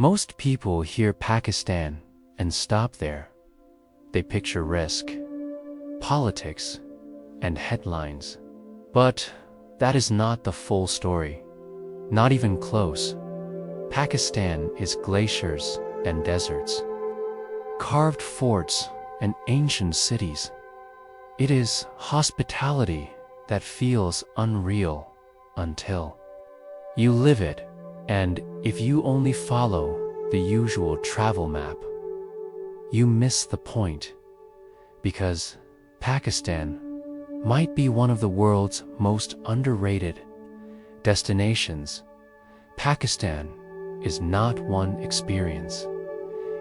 Most people hear Pakistan and stop there. They picture risk, politics, and headlines. But that is not the full story. Not even close. Pakistan is glaciers and deserts, carved forts and ancient cities. It is hospitality that feels unreal until you live it. And if you only follow the usual travel map, you miss the point, because Pakistan might be one of the world's most underrated destinations. Pakistan is not one experience.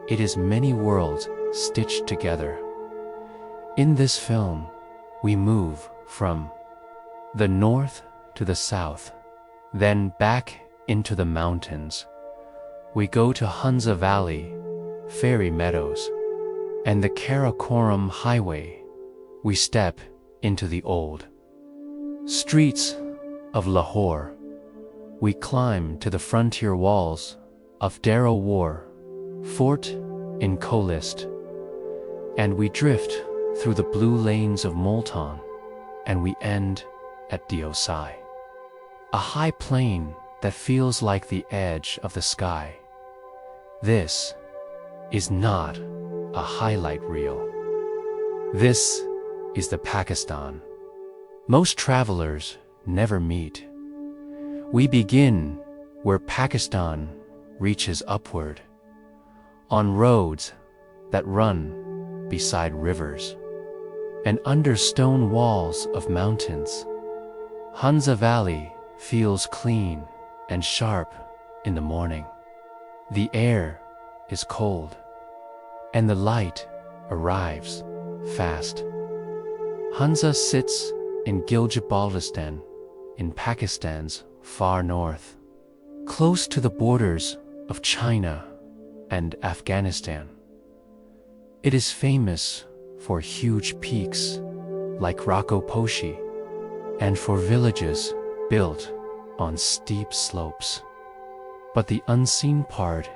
It is many worlds stitched together. In this film, we move from the north to the south, then back into the mountains. We go to Hunza Valley, fairy meadows, and the Karakoram Highway. We step into the old streets of Lahore. We climb to the frontier walls of Dara War Fort in Kolist, and we drift through the blue lanes of Multan, and we end at Diosai, a high plain that feels like the edge of the sky. This is not a highlight reel. This is the Pakistan most travelers never meet. We begin where Pakistan reaches upward, on roads that run beside rivers and under stone walls of mountains. Hunza Valley feels clean and sharp in the morning. The air is cold, and the light arrives fast. Hunza sits in Gilgit-Baltistan, in Pakistan's far north, close to the borders of China and Afghanistan. It is famous for huge peaks like Rakoposhi and for villages built on steep slopes. But the unseen part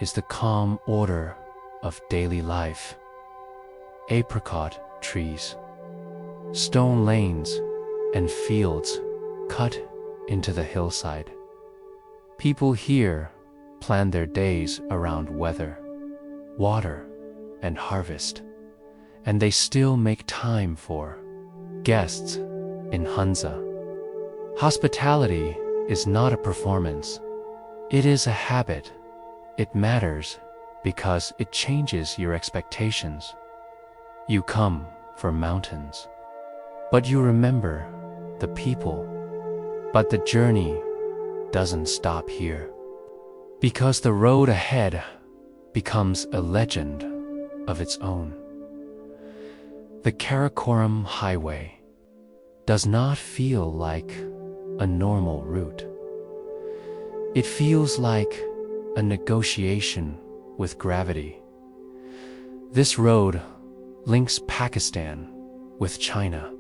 is the calm order of daily life. Apricot trees, stone lanes, and fields cut into the hillside. People here plan their days around weather, water, and harvest, and they still make time for guests in Hunza. Hospitality is not a performance. It is a habit. It matters because it changes your expectations. You come for mountains, but you remember the people. But the journey doesn't stop here, because the road ahead becomes a legend of its own. The Karakoram Highway does not feel like a normal route. It feels like a negotiation with gravity. This road links Pakistan with China,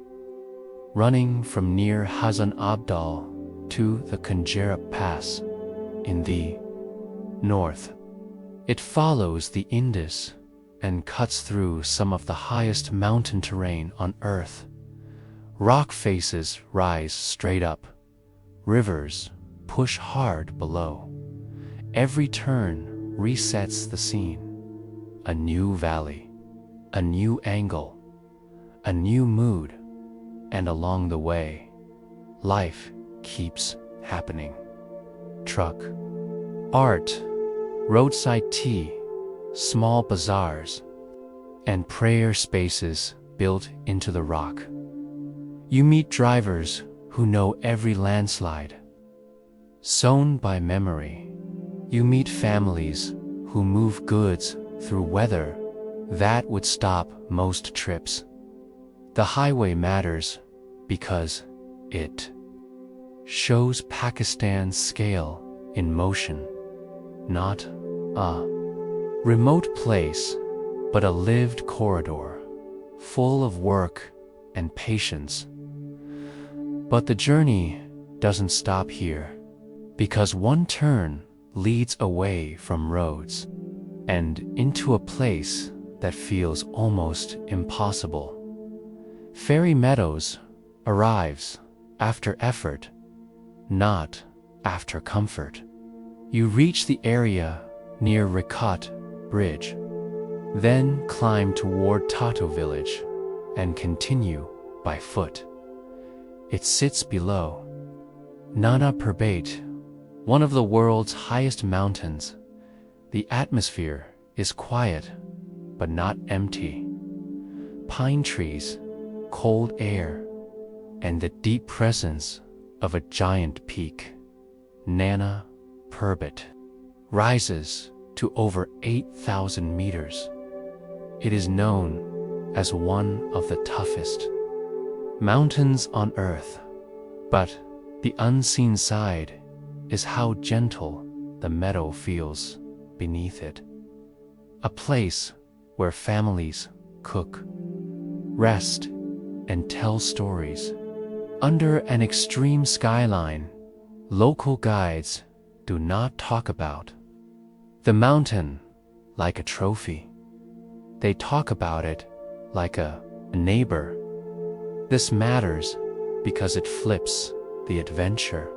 running from near Hazan Abdal to the Kanjerab Pass in the north. It follows the Indus and cuts through some of the highest mountain terrain on Earth. Rock faces rise straight up. Rivers push hard below. Every turn resets the scene. A new valley, a new angle, a new mood, and along the way, life keeps happening. Truck, art, roadside tea, small bazaars, and prayer spaces built into the rock. You meet drivers who know every landslide, sown by memory. You meet families who move goods through weather that would stop most trips. The highway matters because it shows Pakistan's scale in motion, not a remote place, but a lived corridor, full of work and patience. But the journey doesn't stop here, because one turn leads away from roads and into a place that feels almost impossible. Fairy Meadows arrives after effort, not after comfort. You reach the area near Rikot Bridge, then climb toward Tato Village and continue by foot. It sits below Nana Parbat, one of the world's highest mountains. The atmosphere is quiet, but not empty. Pine trees, cold air, and the deep presence of a giant peak, Nana Parbat, rises to over 8,000 meters. It is known as one of the toughest mountains on Earth, but the unseen side is how gentle the meadow feels beneath it. A place where families cook, rest, and tell stories. Under an extreme skyline, local guides do not talk about the mountain like a trophy. They talk about it like a neighbor. This matters because it flips the adventure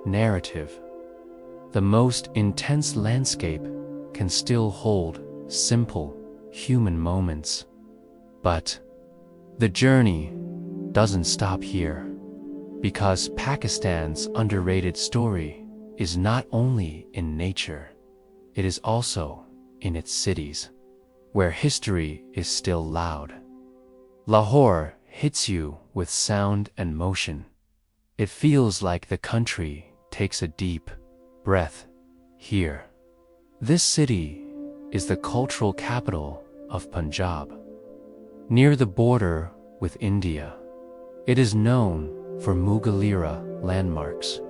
narrative. The most intense landscape can still hold simple human moments. But the journey doesn't stop here, because Pakistan's underrated story is not only in nature, it is also in its cities, where history is still loud. Lahore hits you with sound and motion. It feels like the country takes a deep breath here. This city is the cultural capital of Punjab, near the border with India. It is known for Mughalira landmarks,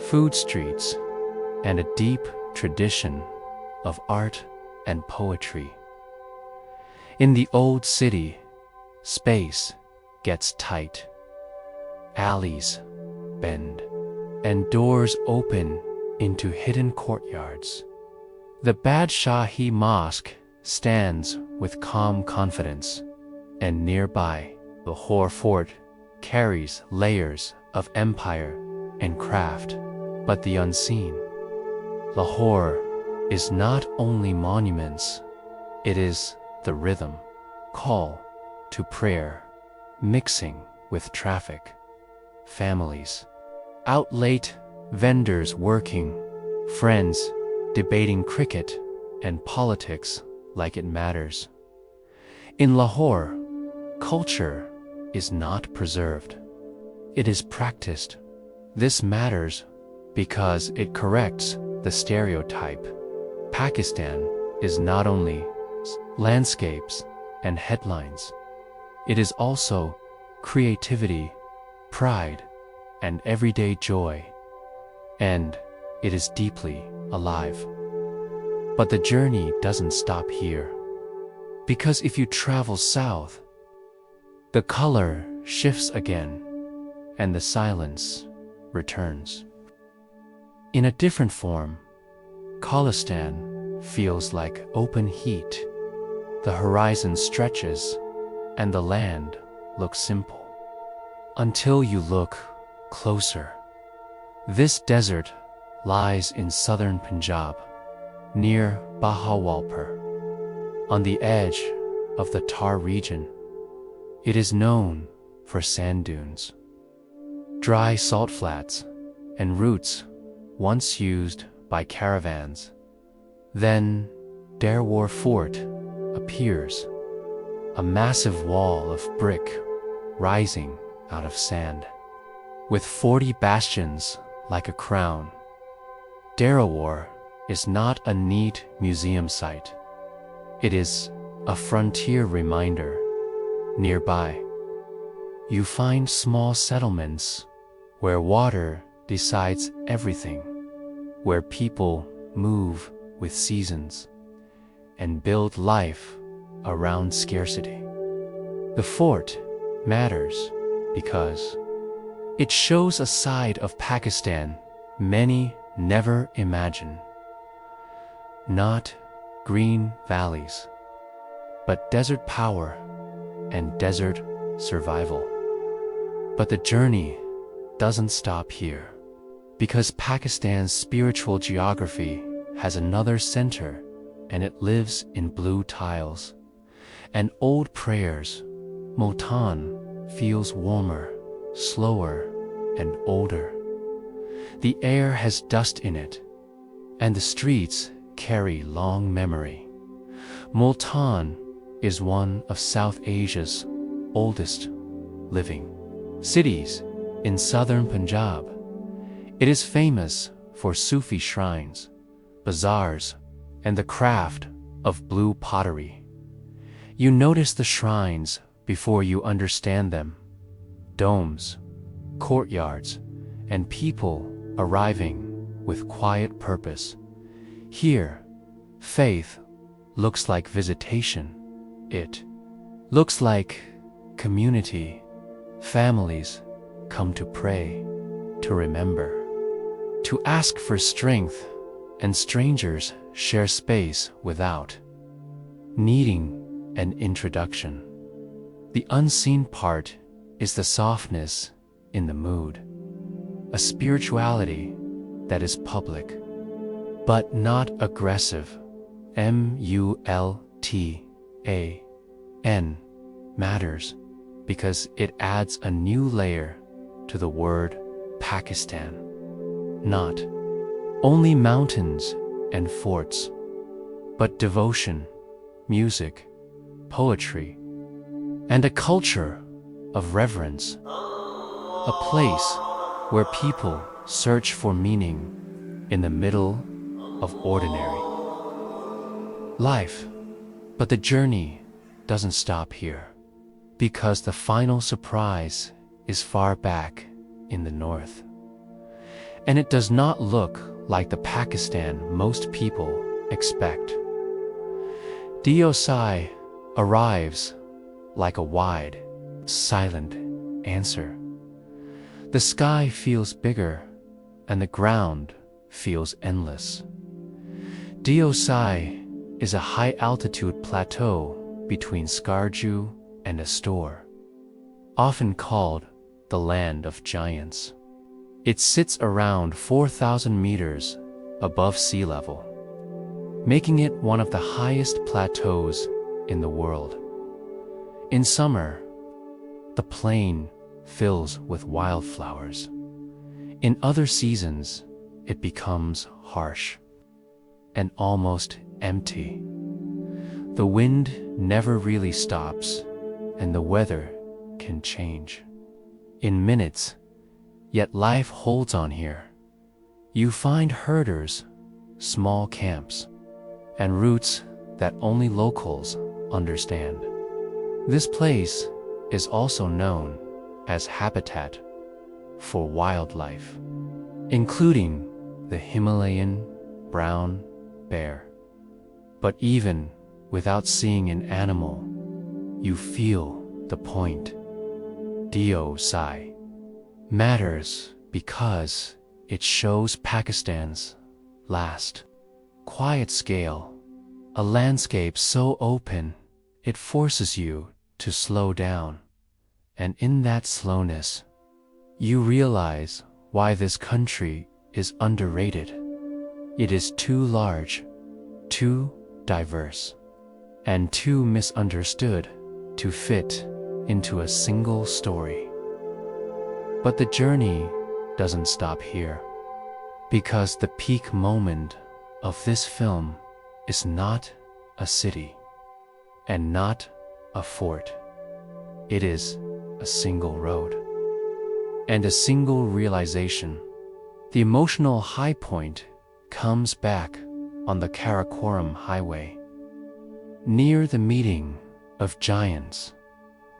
food streets, and a deep tradition of art and poetry. In the old city, space gets tight. Alleys bend, and doors open into hidden courtyards. The Badshahi Mosque stands with calm confidence, and nearby, Lahore Fort carries layers of empire and craft. But the unseen, Lahore is not only monuments, it is the rhythm, call to prayer, mixing with traffic, families out late, vendors working, friends debating cricket and politics like it matters. In Lahore, culture is not preserved, it is practiced. This matters because it corrects the stereotype. Pakistan is not only landscapes and headlines, it is also creativity, pride, and everyday joy. And it is deeply alive. But the journey doesn't stop here. Because if you travel south, the color shifts again, and the silence returns. In a different form, Khalistan feels like open heat. The horizon stretches, and the land looks simple. Until you look closer. This desert lies in southern Punjab, near Bahawalpur, on the edge of the Thar region. It is known for sand dunes, dry salt flats, and routes once used by caravans. Then Darwar Fort appears, a massive wall of brick rising out of sand, with 40 bastions like a crown. Darwar is not a neat museum site. It is a frontier reminder. Nearby, you find small settlements where water decides everything, where people move with seasons and build life around scarcity. The fort matters because it shows a side of Pakistan many never imagine. Not green valleys, but desert power and desert survival. But the journey doesn't stop here, because Pakistan's spiritual geography has another center, and it lives in blue tiles and old prayers. Multan feels warmer, slower, and older. The air has dust in it, and the streets carry long memory. Multan is one of South Asia's oldest living cities in southern Punjab. It is famous for Sufi shrines, bazaars, and the craft of blue pottery. You notice the shrines before you understand them. Domes, courtyards, and people arriving with quiet purpose. Here, faith looks like visitation. It looks like community. Families come to pray, to remember, to ask for strength, and strangers share space without needing an introduction. The unseen part is the softness in the mood, a spirituality that is public, but not aggressive. Multan matters because it adds a new layer to the word Pakistan. Not only mountains and forts, but devotion, music, poetry, and a culture of reverence. A place where people search for meaning in the middle of ordinary life. But the journey doesn't stop here, because the final surprise is far back in the north. And it does not look like the Pakistan most people expect. Diosai arrives like a wide, silent answer. The sky feels bigger, and the ground feels endless. Diosai is a high-altitude plateau between Skarju and Astor, often called the land of giants. It sits around 4,000 meters above sea level, making it one of the highest plateaus in the world. In summer, the plain fills with wildflowers. In other seasons, it becomes harsh and almost empty. The wind never really stops, and the weather can change in minutes, yet life holds on here. You find herders, small camps, and routes that only locals understand. This place is also known as habitat for wildlife, including the Himalayan brown bear. But even without seeing an animal, you feel the point. Diosai matters because it shows Pakistan's last quiet scale, a landscape so open it forces you to slow down. And in that slowness, you realize why this country is underrated. It is too large, too diverse, and too misunderstood to fit into a single story. But the journey doesn't stop here, because the peak moment of this film is not a city and not a fort. It is a single road and a single realization. The emotional high point comes back on the Karakoram highway, near the meeting of giants,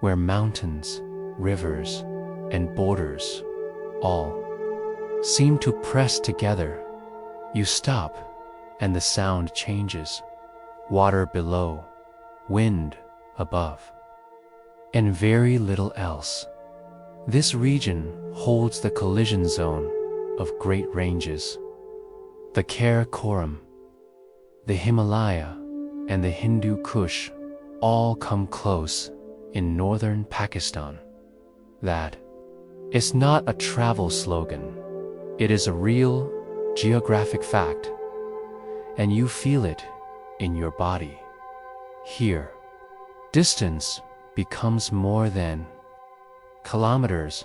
where mountains, rivers, and borders all seem to press together. You stop, and the sound changes. Water below, wind above, and very little else. This region holds the collision zone of great ranges, The Karakoram, the Himalaya, and the Hindu Kush all come close in northern Pakistan. That is not a travel slogan. It is a real geographic fact, and you feel it in your body. Here, distance becomes more than kilometers.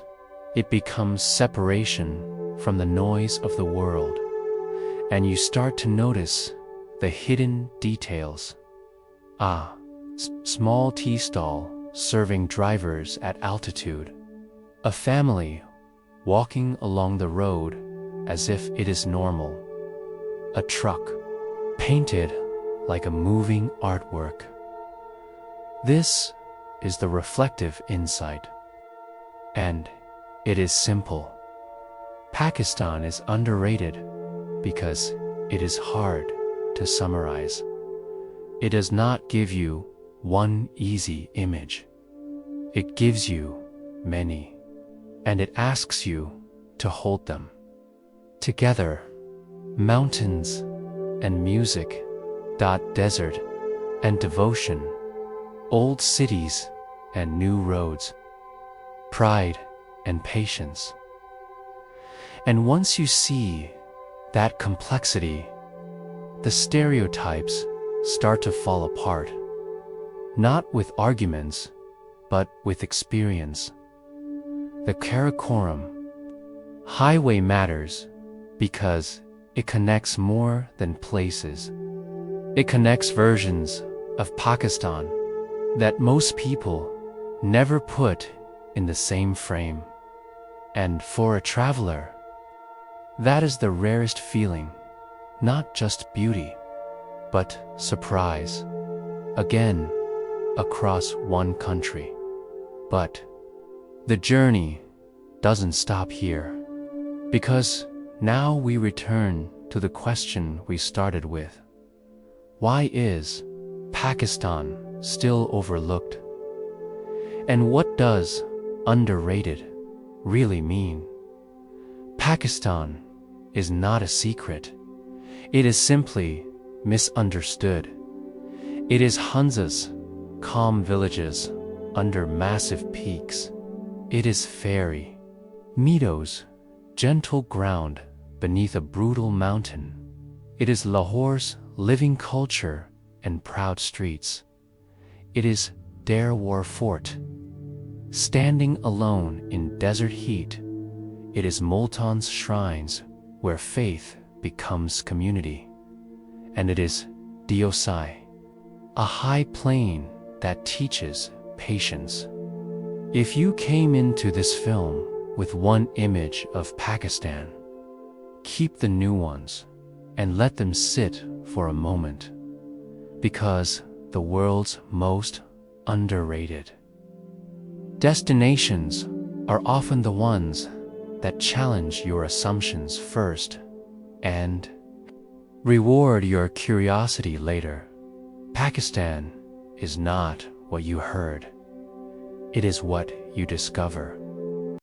It becomes separation from the noise of the world, and you start to notice the hidden details. Small tea stall serving drivers at altitude. A family walking along the road as if it is normal. A truck painted like a moving artwork. This is the reflective insight. And it is simple. Pakistan is underrated because it is hard to summarize. It does not give you one easy image. It gives you many, and it asks you to hold them together. Mountains and music, desert and devotion, old cities and new roads, pride and patience. And once you see that complexity, the stereotypes start to fall apart, not with arguments, but with experience. The Karakoram highway matters because it connects more than places. It connects versions of Pakistan that most people never put in the same frame. And for a traveler, that is the rarest feeling, not just beauty, but surprise. Again, across one country. But the journey doesn't stop here, because now we return to the question we started with. Why is Pakistan still overlooked? And what does underrated really mean? Pakistan is not a secret. It is simply misunderstood. It is Hunza's calm villages under massive peaks. It is fairy meadows, gentle ground beneath a brutal mountain. It is Lahore's living culture and proud streets. It is Darwar Fort, standing alone in desert heat. It is Multan's shrines where faith becomes community. And it is Diosai, a high plain that teaches patience. If you came into this film with one image of Pakistan, keep the new ones and let them sit for a moment, because the world's most underrated destinations are often the ones that challenge your assumptions first and reward your curiosity later. Pakistan is not what you heard. It is what you discover.